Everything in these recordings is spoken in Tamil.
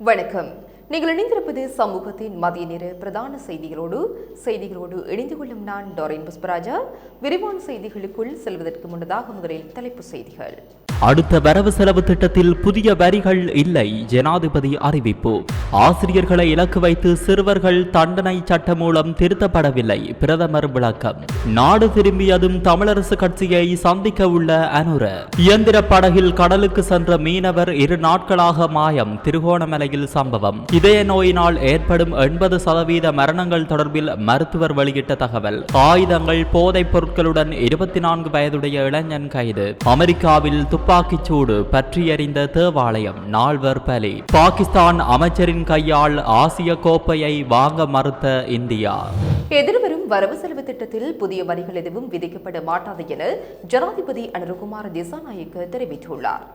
வணக்கம். நீங்கள் இணைந்திருப்பது சமூகத்தின் மதிய நேர பிரதான செய்திகளோடு இணைந்து கொள்ளும் நான் டோரின் புஷ்பராஜா. விரிவான செய்திகளுக்குள் செல்வதற்கு முன்னதாக முதலில் தலைப்புச் செய்திகள். அடுத்த வரவு செலவு திட்டத்தில் புதிய வரிகள் இல்லை, ஜனாதிபதி அறிவிப்பு. ஆசிரியர்களை இலக்கு வைத்து சிறுவர்கள் தண்டனை சட்ட மூலம் திருத்தப்படவில்லை, பிரதமர் விளக்கம். நாடு திரும்பியதும் தமிழரசு கட்சியை சந்திக்க உள்ள அனுர. இயந்திர படகில் கடலுக்கு சென்ற மீனவர் 2 நாட்களாக மாயம், திருகோணமலையில் சம்பவம். இதய நோயினால் ஏற்படும் 80% மரணங்கள் தொடர்பில் மருத்துவர் வெளியிட்ட தகவல். ஆயுதங்கள், போதைப் பொருட்களுடன் 24 வயதுடைய இளைஞன் கைது. அமெரிக்காவில் துப்பாக்கிச் சூடு, பற்றி எறிந்த தேவாலயம், 4 பலி. பாகிஸ்தான் அமைச்சரின் கையால் ஆசிய கோப்பையை வாங்க மறுத்த இந்தியா. எதிர்வரும் வரவு செலவு திட்டத்தில் புதிய வரிகள் எதுவும் விதிக்கப்பட மாட்டாது என ஜனாதிபதி அனுரகுமார திசாநாயக்க தெரிவித்துள்ளார்.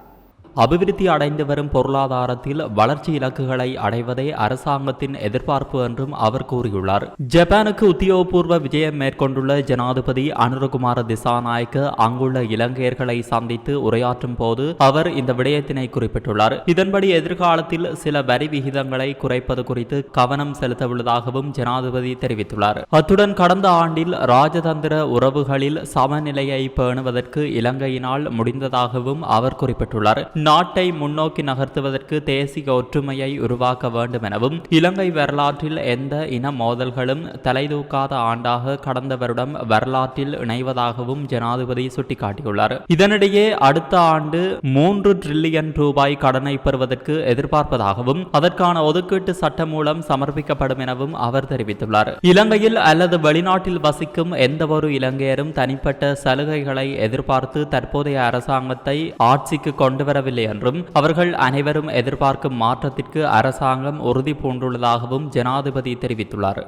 அபிவிருத்தி அடைந்து வரும் பொருளாதாரத்தில் வளர்ச்சி இலக்குகளை அடைவதே அரசாங்கத்தின் எதிர்பார்ப்பு என்றும் அவர் கூறியுள்ளார். ஜப்பானுக்கு உத்தியோகபூர்வ விஜயம் மேற்கொண்டுள்ள ஜனாதிபதி அனுரகுமார திசாநாயக்க அங்குள்ள இலங்கையர்களை சந்தித்து உரையாற்றும் போது அவர் இந்த விடயத்தினை குறிப்பிட்டுள்ளார். இதன்படி எதிர்காலத்தில் சில வரி விகிதங்களை குறைப்பது குறித்து கவனம் செலுத்தவுள்ளதாகவும் ஜனாதிபதி தெரிவித்துள்ளார். அத்துடன் கடந்த ஆண்டில் ராஜதந்திர உறவுகளில் சமநிலையை பேணுவதற்கு இலங்கையினால் முடிந்ததாகவும் அவர் குறிப்பிட்டுள்ளார். நாட்டை முன்னோக்கி நகர்த்துவதற்கு தேசிய ஒற்றுமையை உருவாக்க வேண்டும் எனவும் இலங்கை வரலாற்றில் எந்த இன மோதல்களும் தலைதூக்காத ஆண்டாக கடந்த வருடம் வரலாற்றில் இணைவதாகவும் ஜனாதிபதி சுட்டிக்காட்டியுள்ளார். இதனிடையே அடுத்த ஆண்டு 3 டிரில்லியன் ரூபாய் கடனை பெறுவதற்கு எதிர்பார்ப்பதாகவும் அதற்கான ஒதுக்கீட்டு சட்டம் மூலம் சமர்ப்பிக்கப்படும் எனவும் அவர் தெரிவித்துள்ளார். இலங்கையில் அல்லது வெளிநாட்டில் வசிக்கும் எந்தவொரு இலங்கையரும் தனிப்பட்ட சலுகைகளை எதிர்பார்த்து தற்போதைய அரசாங்கத்தை ஆட்சிக்கு கொண்டுவரவில்லை என்றும் அவர்கள் அனைவரும் எதிர்பார்க்கும் மாற்றத்திற்கு அரசாங்கம் உறுதி பூண்டுள்ளதாகவும் ஜனாதிபதி தெரிவித்துள்ளார்.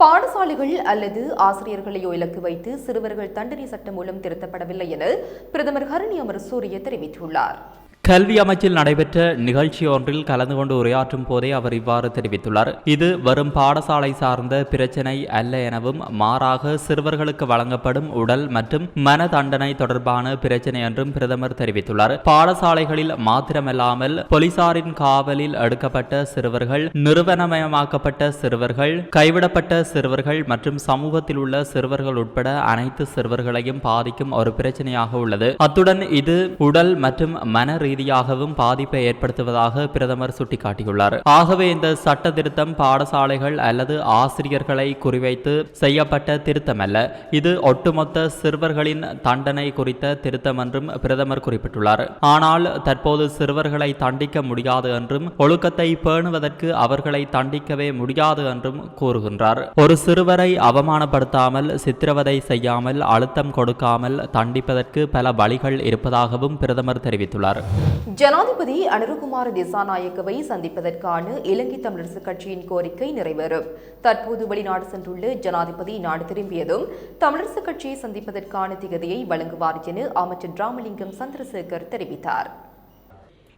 பாடசாலைகள் அல்லது ஆசிரியர்களையோ இலக்கு வைத்து சிறுவர்கள் தண்டனை சட்டம் மூலம் திருத்தப்படவில்லை என பிரதமர் ஹரணி அமரசூரிய தெரிவித்துள்ளார். கல்வி அமைச்சில் நடைபெற்ற நிகழ்ச்சி ஒன்றில் கலந்து கொண்டு உரையாற்றும் போதே அவர் இவ்வாறு தெரிவித்துள்ளார். இது வெறும் பாடசாலை சார்ந்த பிரச்சினை அல்ல எனவும் மாறாக சிறுவர்களுக்கு வழங்கப்படும் உடல் மற்றும் மன தண்டனை தொடர்பான பிரச்சினை என்றும் பிரதமர் தெரிவித்துள்ளார். பாடசாலைகளில் மாத்திரமல்லாமல் போலீசாரின் காவலில் எடுக்கப்பட்ட சிறுவர்கள், நிறுவனமயமாக்கப்பட்ட சிறுவர்கள், கைவிடப்பட்ட சிறுவர்கள் மற்றும் சமூகத்தில் உள்ள சிறுவர்கள் உட்பட அனைத்து சிறுவர்களையும் பாதிக்கும் ஒரு பிரச்சனையாக உள்ளது. அத்துடன் இது உடல் மற்றும் மன ரீதியாகவும் பாதிப்பை ஏற்படுத்துவதாக பிரதமர் சுட்டிக்காட்டியுள்ளார். ஆகவே இந்த சட்ட திருத்தம் பாடசாலைகள் அல்லது ஆசிரியர்களை குறிவைத்து செய்யப்பட்ட திருத்தம் அல்ல, இது ஒட்டுமொத்த சிறுவர்களின் தண்டனை குறித்த திருத்தம் என்றும் பிரதமர் குறிப்பிட்டுள்ளார். ஆனால் தற்போது சிறுவர்களை தண்டிக்க முடியாது என்றும் ஒழுக்கத்தை பேணுவதற்கு அவர்களை தண்டிக்கவே முடியாது என்றும் கூறுகின்றார். ஒரு சிறுவரை அவமானப்படுத்தாமல், சித்திரவதை செய்யாமல், அழுத்தம் கொடுக்காமல் தண்டிப்பதற்கு பல வழிகள் இருப்பதாகவும் பிரதமர் தெரிவித்துள்ளார். ஜனாதிபதி அனுரகுமார திசாநாயக்கவை சந்திப்பதற்கான இலங்கை தமிழரசு கட்சியின் கோரிக்கை நிறைவேறும். தற்போது வெளிநாடு சென்றுள்ள ஜனாதிபதி நாடு திரும்பியதும் தமிழரசு கட்சியை சந்திப்பதற்கான திகதியை வழங்குவார் என அமைச்சர் ராமலிங்கம் சந்திரசேகர் தெரிவித்தார்.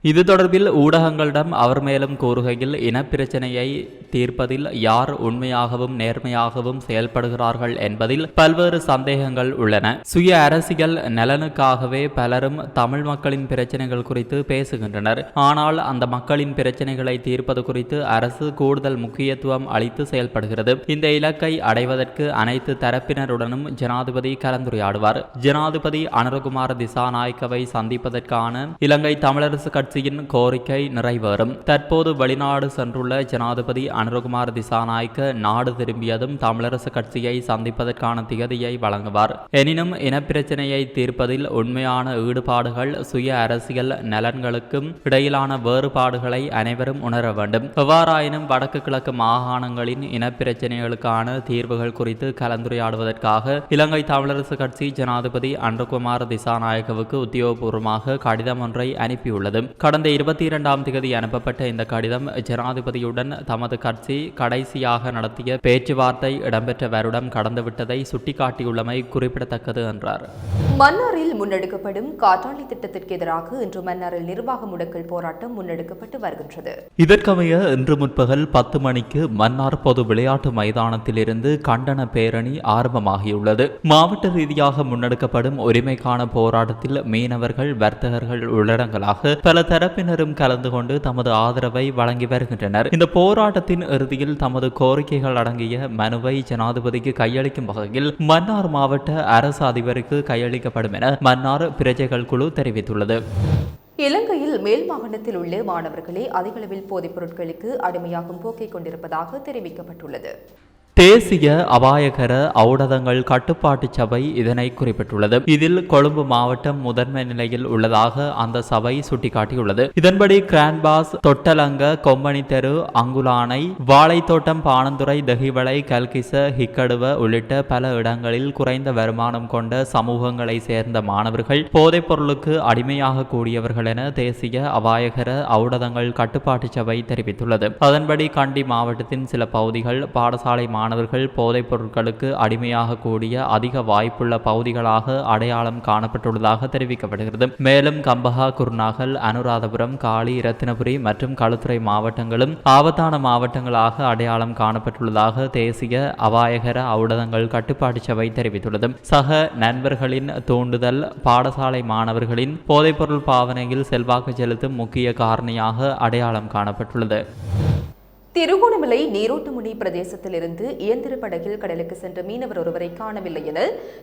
இது தொடர்பில் ஊடகங்களிடம் அவர் மேலும் கூறுகையில், இனப்பிரச்சனையை தீர்ப்பதில் யார் உண்மையாகவும் நேர்மையாகவும் செயல்படுகிறார்கள் என்பதில் பல்வேறு சந்தேகங்கள் உள்ளன. சுய அரசியல் நலனுக்காகவே பலரும் தமிழ் மக்களின் பிரச்சனைகள் குறித்து பேசுகின்றனர். ஆனால் அந்த மக்களின் பிரச்சனைகளை தீர்ப்பது குறித்து அரசு கூடுதல் முக்கியத்துவம் அளித்து செயல்படுகிறது. இந்த இலக்கை அடைவதற்கு அனைத்து தரப்பினருடனும் ஜனாதிபதி கலந்துரையாடுவார். ஜனாதிபதி அனுரகுமார திசாநாயக்கவை சந்திப்பதற்கான இலங்கை தமிழரசு கட்சியின் கோரிக்கை நிறைவேறும். தற்போது வெளிநாடு சென்றுள்ள ஜனாதிபதி அனுரகுமார திசாநாயக்க நாடு திரும்பியதும் தமிழரசு கட்சியை சந்திப்பதற்கான திகதியை வழங்குவார். எனினும் இனப்பிரச்சனையை தீர்ப்பதில் உண்மையான ஈடுபாடுகள், சுய அரசியல் நலன்களுக்கும் இடையிலான வேறுபாடுகளை அனைவரும் உணர வேண்டும். எவ்வாறாயினும் வடக்கு கிழக்கு மாகாணங்களின் இனப்பிரச்சனைகளுக்கான தீர்வுகள் குறித்து கலந்துரையாடுவதற்காக இலங்கை தமிழரசு கட்சி ஜனாதிபதி அனுரகுமார திசாநாயக்கவுக்கு உத்தியோகபூர்வமாக கடிதம் ஒன்றை அனுப்பியுள்ளது. கடந்த 22ஆம் தேதி அனுப்பப்பட்ட இந்த கடிதம் ஜனாதிபதியுடன் தமது கட்சி கடைசியாக நடத்திய பேச்சுவார்த்தை இடம்பெற்ற வருடம் கடந்துவிட்டதை சுட்டிக்காட்டியுள்ளமை குறிப்பிடத்தக்கது என்றார். மன்னாரில் முன்னெடுக்கப்படும் காற்றாலை திட்டத்திற்கு எதிராக இன்று மன்னாரில் நிர்வாக முடக்கல் போராட்டம் முன்னெடுக்கப்பட்டு வருகின்றது. இதற்கமைய இன்று முற்பகல் 10 மணிக்கு மன்னார் பொது விளையாட்டு மைதானத்தில் இருந்து கண்டன பேரணி ஆரம்பமாகியுள்ளது. மாவட்ட ரீதியாக முன்னெடுக்கப்படும் உரிமைக்கான போராட்டத்தில் மீனவர்கள், வர்த்தகர்கள் உள்ளடங்கலாக பல தரப்பினரும் கலந்து கொண்டு தமது ஆதரவை வழங்கி வருகின்றனர். இந்த போராட்டத்தின் இறுதியில் தமது கோரிக்கைகள் அடங்கிய மனுவை ஜனாதிபதிக்கு கையளிக்கும் வகையில் மன்னார் மாவட்ட அரசு அதிபருக்கு கையளிக்கப்படும் என மன்னார் பிரஜைகள் குழு தெரிவித்துள்ளது. இலங்கையில் மேல் மாகாணத்தில் உள்ள மாணவர்களே அதிகளவில் போதைப் பொருட்களுக்கு அடிமையாகும் போக்கை கொண்டிருப்பதாக தெரிவிக்கப்பட்டுள்ளது. தேசிய அபாயகர ஔடதங்கள் கட்டுப்பாட்டு சபை இதனை குறிப்பிட்டுள்ளது. இதில் கொழும்பு மாவட்டம் முதன்மை நிலையில் உள்ளதாக அந்த சபை சுட்டிக்காட்டியுள்ளது. இதன்படி கிரான்பாஸ், தொட்டலங்க, கொம்பனி தெரு, அங்குலானை, வாழைத்தோட்டம், பாணந்துறை, தெஹிவளை, கல்கிச, ஹிக்கடுவ உள்ளிட்ட பல இடங்களில் குறைந்த வருமானம் கொண்ட சமூகங்களை சேர்ந்த மாணவர்கள் போதைப் பொருளுக்கு அடிமையாக கூடியவர்கள் என தேசிய அபாயகர ஔடதங்கள் கட்டுப்பாட்டு சபை தெரிவித்துள்ளது. அதன்படி கண்டி மாவட்டத்தின் சில பகுதிகள் பாடசாலை மாணவர்கள் போதைப் பொருட்களுக்கு அடிமையாக கூடிய அதிக வாய்ப்புள்ள பகுதிகளாக அடையாளம் காணப்பட்டுள்ளதாக தெரிவிக்கப்படுகிறது. மேலும் கம்பஹா, குருநாகல், அனுராதபுரம், காளி, இரத்தினபுரி மற்றும் களுத்துறை மாவட்டங்களும் ஆபத்தான மாவட்டங்களாக அடையாளம் காணப்பட்டுள்ளதாக தேசிய அபாயகர ஔடதங்கள் கட்டுப்பாட்டு சபை தெரிவித்துள்ளது. சக நண்பர்களின் தூண்டுதல் பாடசாலை மாணவர்களின் போதைப்பொருள் பாவனையில் செல்வாக்கு செலுத்தும் முக்கிய காரணியாக அடையாளம் காணப்பட்டுள்ளது. திருகோணமலை நீரோட்டுமுனை பிரதேசத்திலிருந்து இயந்திர படகில் கடலுக்கு சென்ற மீனவர் ஒருவரை காணவில்லை என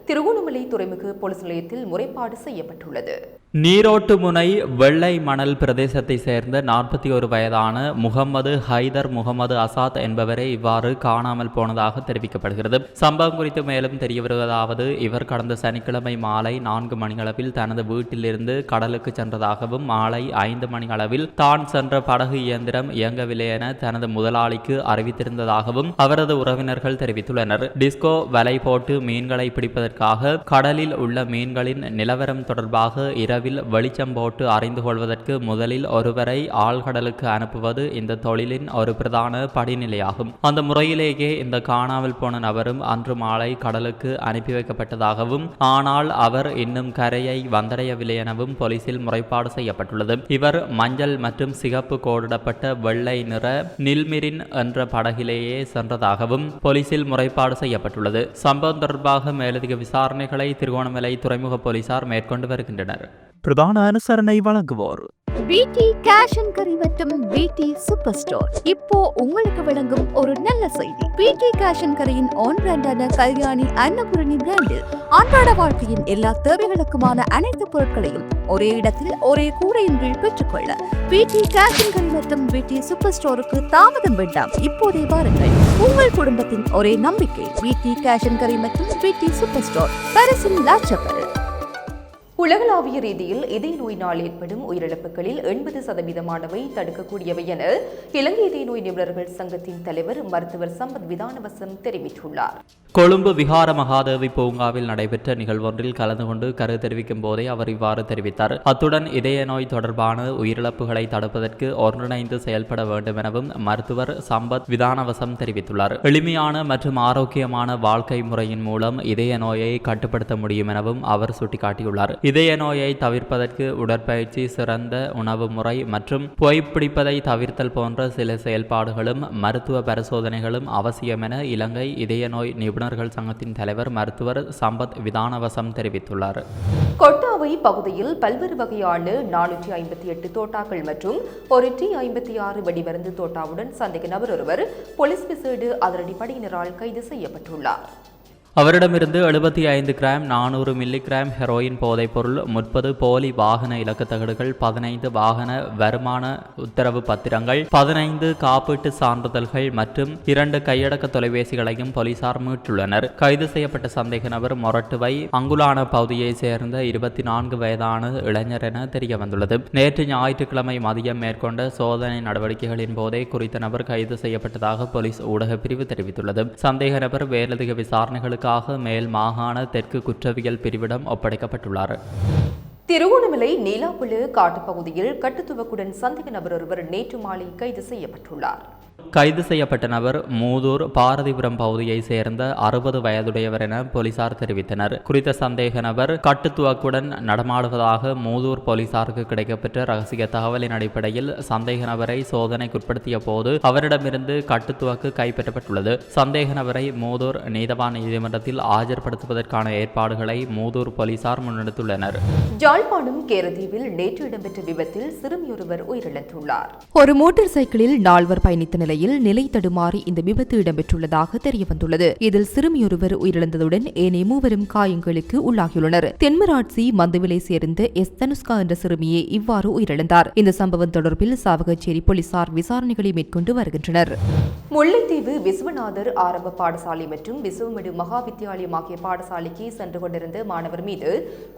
திருகோணமலை துறைமுக போலீஸ் நிலையத்தில் முறைப்பாடு செய்யப்பட்டுள்ளது. நீரோட்டுமுனை வெள்ளை மணல் பிரதேசத்தை சேர்ந்த 41 வயதான முகமது ஹைதர் முகமது அசாத் என்பவரை இவ்வாறு காணாமல் போனதாக தெரிவிக்கப்படுகிறது. சம்பவம் குறித்து மேலும் தெரியவருவதாவது, இவர் கடந்த சனிக்கிழமை மாலை 4 மணியளவில் தனது வீட்டிலிருந்து கடலுக்கு சென்றதாகவும் மாலை 5 மணியளவில் தான் சென்ற படகு இயந்திரம் இயங்கவில்லை என தனது முதலாளிக்கு அறிவித்திருந்ததாகவும் அவரது உறவினர்கள் தெரிவித்துள்ளனர். டிஸ்கோ வலை போட்டு மீன்களை பிடிப்பதற்காக கடலில் உள்ள மீன்களின் நிலவரம் தொடர்பாக இரவில் வெளிச்சம் போட்டு அறிந்து கொள்வதற்கு முதலில் ஒருவரை ஆழ்கடலுக்கு அனுப்புவது இந்த தொழிலின் ஒரு பிரதான படிநிலையாகும். அந்த முறையிலேயே இந்த காணாமல் போன நபரும் அன்று மாலை கடலுக்கு அனுப்பி வைக்கப்பட்டதாகவும் ஆனால் அவர் இன்னும் கரையை வந்தடையவில்லை எனவும் போலீசில் முறைப்பாடு செய்யப்பட்டுள்ளது. இவர் மஞ்சள் மற்றும் சிகப்பு கோடிடப்பட்ட வெள்ளை நிற நில்மிரின் என்ற படகிலேயே சென்றதாகவும் போலீசில் முறைப்பாடு செய்யப்பட்டுள்ளது. சம்பவம் தொடர்பாக மேலதிக விசாரணைகளை திருகோணமலை துறைமுக போலீசார் மேற்கொண்டு வருகின்றனர். பிரதான அனுசரணை வழங்குவோர் பிடி கேஷ் அண்ட் கரி மற்றும் பிடி சூப்பர் ஸ்டோர். இப்போ உங்களுக்கு வழங்கும் ஒரு நல்ல செய்தி. பிடி கேஷ் அண்ட் கரியின் ஆன் பிராண்டான கல்யாணி அன்னபூரணி பிராண்டில் அன்றாட வாழ்க்கையின் எல்லா தேவைகளுக்குமான அனைத்து பொருட்களையும் ஒரே இடத்தில் ஒரே கூரையின் கீழ் பெற்றுக்கொள்ள பிடி கேஷ் அண்ட் கரி மற்றும் பிடி சூப்பர் ஸ்டோருக்கு தாமதம் வேண்டாம். இப்போதே வாருங்கள். உங்கள் குடும்பத்தின் ஒரே நம்பிக்கை பிடி கேஷ் அண்ட் கரி மற்றும் பிடி சூப்பர் ஸ்டோர், பாரிஸின் லாச்சப்பல். உலகளாவிய ரீதியில் இதய நோயினால் ஏற்படும் உயிரிழப்புகளில் 80% தடுக்கக்கூடியவை என இலங்கை இதய நோய் நிபுணர்கள் சங்கத்தின் தலைவர் மருத்துவர் சம்பத் விதானவசம் தெரிவித்துள்ளார். கொழும்பு விகார மகாதேவி பூங்காவில் நடைபெற்ற நிகழ்வொன்றில் கலந்து கொண்டு கருத்து தெரிவிக்கும் போதே அவர் இவ்வாறு தெரிவித்தார். அத்துடன் இதய நோய் தொடர்பான உயிரிழப்புகளை தடுப்பதற்கு ஒன்றிணைந்து செயல்பட வேண்டும் எனவும் மருத்துவர் சம்பத் விதானவசம் தெரிவித்துள்ளார். எளிமையான மற்றும் ஆரோக்கியமான வாழ்க்கை முறையின் மூலம் இதய நோயை கட்டுப்படுத்த முடியும் எனவும் அவர் சுட்டிக்காட்டியுள்ளார். இதய நோயை தவிர்ப்பதற்கு உடற்பயிற்சி, சிறந்த உணவு முறை மற்றும் புகைப்பிடிப்பதை தவிர்த்தல் போன்ற சில செயல்பாடுகளும் மருத்துவ பரிசோதனைகளும் அவசியம் என இலங்கை இதய நோய் நிபுணர்கள் சங்கத்தின் தலைவர் மருத்துவர் சம்பத் விதானவசம் தெரிவித்துள்ளார். கொட்டாவை பகுதியில் பல்வேறு வகையான 458 தோட்டாக்கள் மற்றும் ஒரு T56 வெடிமருந்து தோட்டாவுடன் சந்தேக நபர் ஒருவர் போலீஸ் விசேட அதிரடிப்படையினரால் கைது செய்யப்பட்டுள்ளார். அவரிடமிருந்து 75 கிராம் 400 மில்லிகிராம் ஹெரோயின் போதைப் பொருள், 30 போலி வாகன இலக்கத்தகடுகள், 15 வாகன வருமான உத்தரவு பத்திரங்கள், 15 காப்பீட்டு சான்றிதழ்கள் மற்றும் 2 கையடக்க தொலைபேசிகளையும் போலீசார் மீட்டுள்ளனர். கைது செய்யப்பட்ட சந்தேக நபர் மொரட்டுவை அங்குலான பகுதியைச் சேர்ந்த 24 வயதான இளைஞர் என தெரிய வந்துள்ளது. நேற்று ஞாயிற்றுக்கிழமை மதியம் மேற்கொண்ட சோதனை நடவடிக்கைகளின் போதே குறித்த நபர் கைது செய்யப்பட்டதாக போலீஸ் ஊடக பிரிவு தெரிவித்துள்ளது. சந்தேக நபர் மேலதிக விசாரணைகளுக்கு மேல் மாகாண தெற்கு குற்றவியல் பிரிவிடம் ஒப்படைக்கப்பட்டுள்ளார். திருகோணமலை நீலாப்புழு காட்டுப்பகுதியில் கட்டுத்துவக்குடன் சந்தேக நபர் ஒருவர் நேற்று மாலை கைது செய்யப்பட்டுள்ளார். கைது செய்யப்பட்ட நபர் மூதூர் பாரதிபுரம் பகுதியை சேர்ந்த 60 வயதுடையவர் என போலீசார் தெரிவித்தனர். குறித்த சந்தேக நபர் கட்டுத்துவக்குடன் நடமாடுவதாக மூதூர் போலீசாருக்கு கிடைக்கப்பெற்ற ரகசிய தகவலின் அடிப்படையில் சந்தேக நபரை சோதனைக்குட்படுத்திய போது அவரிடமிருந்து கட்டுத்துவக்கு கைப்பற்றப்பட்டுள்ளது. சந்தேக நபரை மூதூர் நீதவான் நீதிமன்றத்தில் ஆஜர்படுத்துவதற்கான ஏற்பாடுகளை மூதூர் போலீசார் முன்னெடுத்துள்ளனர். யாழ்ப்பாணம் கேரதீவில் நேற்று இடம்பெற்ற விபத்தில் சிறுமியொருவர் உயிரிழந்துள்ளார். ஒரு மோட்டார் சைக்கிளில் 4 பயணித்த நிலையில் நிலை தடுமாறி இந்த விபத்து இடம்பெற்றுள்ளதாக தெரியவந்துள்ளது. இதில் சிறுமியொருவர் உயிரிழந்ததுடன் ஏனைய 3 காயங்களுக்கு உள்ளாகியுள்ளனர். தென்மராட்சி மந்துவிலை சேர்ந்த எஸ் தனுஷ்கா என்ற சிறுமியே இவ்வாறு உயிரிழந்தார். இந்த சம்பவம் தொடர்பில் சாவகச்சேரி போலீசார் விசாரணைகளை மேற்கொண்டு வருகின்றனர். முல்லைத்தீவு விஸ்வநாதர் ஆரம்ப பாடசாலை மற்றும் விசுவமடு மகா வித்தியாலயம் ஆகிய பாடசாலைக்கு சென்று கொண்டிருந்த மாணவர் மீது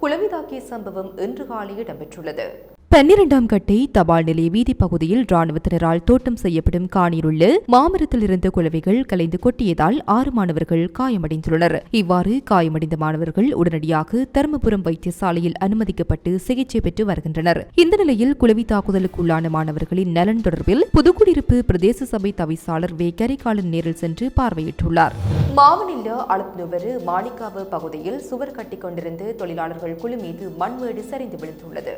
குளவி தாக்கிய சம்பவம் இன்று காலை இடம்பெற்றுள்ளது. 12ஆம் கட்டை தபால் நிலைய வீதி பகுதியில் ராணுவத்தினரால் தோட்டம் செய்யப்படும் காணியிலுள்ள மாமரத்தில் இருந்த குளவிகள் கலைந்து கொட்டியதால் 6 மாணவர்கள் காயமடைந்துள்ளனர். இவ்வாறு காயமடைந்த மாணவர்கள் உடனடியாக தருமபுரம் வைத்தியசாலையில் அனுமதிக்கப்பட்டு சிகிச்சை பெற்று வருகின்றனர். இந்த நிலையில் குளவி தாக்குதலுக்குள்ளான மாணவர்களின் நலன் தொடர்பில் புதுக்குடியிருப்பு பிரதேச சபை தவிசாளர் வே கரிகாலன் நேரில் சென்று பார்வையிட்டுள்ளார். மாவனில்ல அழுத்துநுவரு மாணிக்காவு பகுதியில் சுவர் கட்டிக் கொண்டிருந்த தொழிலாளர்கள் குழு மீது மண்மேடு சரிந்து விழுந்துள்ளது.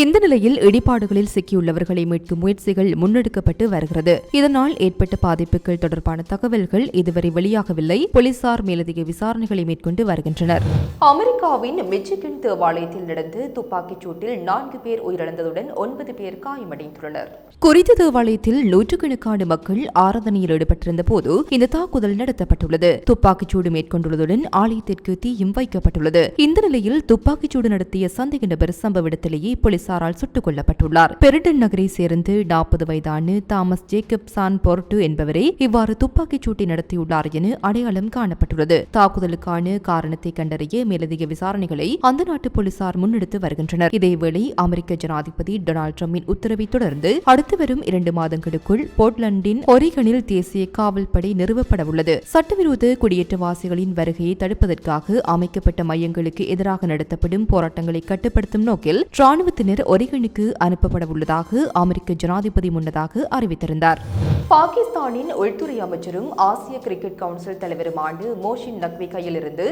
இந்த நிலையில் இடிபாடுகளில் சிக்கியுள்ளவர்களை மீட்கும் முயற்சிகள் முன்னெடுக்கப்பட்டு வருகிறது. இதனால் ஏற்பட்ட பாதிப்புகள் தொடர்பான தகவல்கள் இதுவரை வெளியாகவில்லை. போலீசார் மேலதிக விசாரணைகளை மேற்கொண்டு வருகின்றனர். அமெரிக்காவின் மிச்சிகன் தேவாலயத்தில் நடந்த துப்பாக்கிச் சூட்டில் 4 பேர் உயிரிழந்ததுடன் 9 பேர் காயமடைந்துள்ளனர். குறித்த தேவாலயத்தில் நூற்றுக்கணக்கான மக்கள் ஆராதனையில் ஈடுபட்டிருந்த போது இந்த தாக்குதல் நடத்தப்பட்டுள்ளது. துப்பாக்கிச்சூடு மேற்கொண்டுள்ளதுடன் ஆலயத்திற்கு தீயும் வைக்கப்பட்டுள்ளது. இந்த நிலையில் துப்பாக்கிச்சூடு நடத்திய சந்தேக நபர் சம்பவ இடத்திலேயே போலீசாரால் சுட்டுக் கொல்லப்பட்டுள்ளார். பெரிடன் நகரை சேர்ந்து 40 வயதான தாமஸ் ஜேக்கப் சான் போர்ட்டு என்பவரே இவ்வாறு துப்பாக்கிச் சூட்டை நடத்தியுள்ளார் என அடையாளம் காணப்பட்டுள்ளது. தாக்குதலுக்கான காரணத்தை கண்டறிய மேலதிக விசாரணைகளை அந்த நாட்டு போலீசார் முன்னெடுத்து வருகின்றனர். இதேவேளை அமெரிக்க ஜனாதிபதி டொனால்டு டிரம்பின் உத்தரவை தொடர்ந்து அடுத்து வரும் 2 மாதங்களுக்குள் போர்ட்லண்டின் ஒரிகனில் தேசிய காவல்படை நிறுவப்பட உள்ளது. சட்டவிரோத குடியேற்றவாசிகளின் வருகையை தடுப்பதற்காக அமைக்கப்பட்ட மையங்களுக்கு எதிராக நடத்தப்படும் போராட்டங்களை கட்டுப்படுத்தும் நோக்கில் ராணுவத்தினர் ஒரிகனுக்கு அனுப்பப்பட உள்ளதாக அமெரிக்க ஜனாதிபதி முன்னதாக அறிவித்திருந்தார். பாகிஸ்தானின் உள்துறை அமைச்சரும் ஆசிய கிரிக்கெட் கவுன்சில் தலைவருமான மோஷின் நக்வி கையிலிருந்து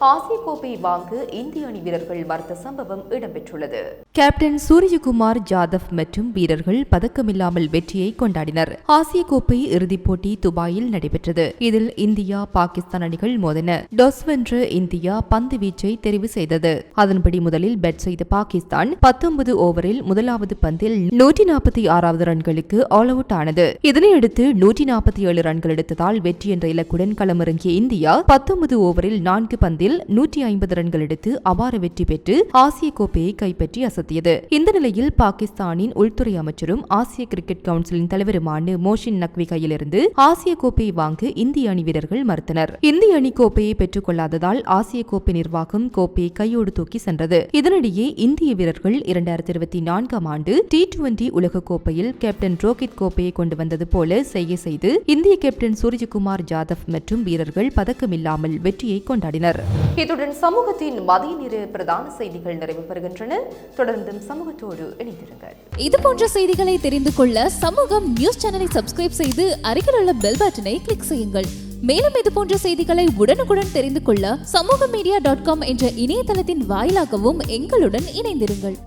ஆசிய கோப்பை வாங்க இந்திய அணி வீரர்கள் மறுத்த சம்பவம் இடம்பெற்றுள்ளது. கேப்டன் சூரியகுமார் ஜாதவ் மற்றும் வீரர்கள் பதக்கமில்லாமல் வெற்றியை கொண்டாடினர். ஆசிய கோப்பை இறுதிப் போட்டி துபாயில் நடைபெற்றது. இதில் இந்தியா பாகிஸ்தான் அணிகள் மோதின. டாஸ் வென்ற இந்தியா பந்து வீச்சை தெரிவு செய்தது. அதன்படி முதலில் பேட் செய்த பாகிஸ்தான் 19 ஓவரில் முதலாவது பந்தில் 146 ரன்களுக்கு ஆல் அவுட் ஆனது. இதனையடுத்து 147 ரன்கள் எடுத்ததால் வெற்றி என்ற இலக்குடன் களமிறங்கிய இந்தியா 19 ஓவரில் 4 பந்தில் 150 ரன்கள் எடுத்து அபார வெற்றி பெற்று ஆசிய கோப்பையை கைப்பற்றி அசத்தியது. இந்த நிலையில் பாகிஸ்தானின் உள்துறை அமைச்சரும் ஆசிய கிரிக்கெட் கவுன்சிலின் தலைவருமான மோஷின் நக்வி கையிலிருந்து ஆசிய கோப்பையை வாங்க இந்திய அணி வீரர்கள் மறுத்தனர். இந்திய அணி கோப்பையை பெற்றுக் கொள்ளாததால் ஆசிய கோப்பை நிர்வாகம் கோப்பையை கையோடு தூக்கி சென்றது. இதனிடையே இந்திய வீரர்கள் 2024ஆம் ஆண்டு T20 உலக கோப்பையில் கேப்டன் ரோஹித் கோப்பையை கொண்டு வந்தது போல செய்கை செய்து இந்திய கேப்டன் சூரியகுமார் ஜாதவ் மற்றும் வீரர்கள் பதக்கமில்லாமல் வெற்றியை கொண்டாடினர். இத்துடன் சமூகத்தின் மதிய நேர பிரதான செய்திகள் நிறைவு பெறுகின்றன. தொடர்ந்தும் சமூகத்தோடு இணைந்திருங்கள். இதுபோன்ற செய்திகளை தெரிந்து கொள்ள சமூகம் நியூஸ் சேனலை சப்ஸ்கிரைப் செய்து அருகில் உள்ள பெல் பட்டனை கிளிக் செய்யுங்கள். மேலும் இதுபோன்ற செய்திகளை உடனுக்குடன் தெரிந்து கொள்ள சமூகமீடியா.com என்ற இணையதளத்தின் வாயிலாகவும் எங்களுடன் இணைந்திருங்கள்.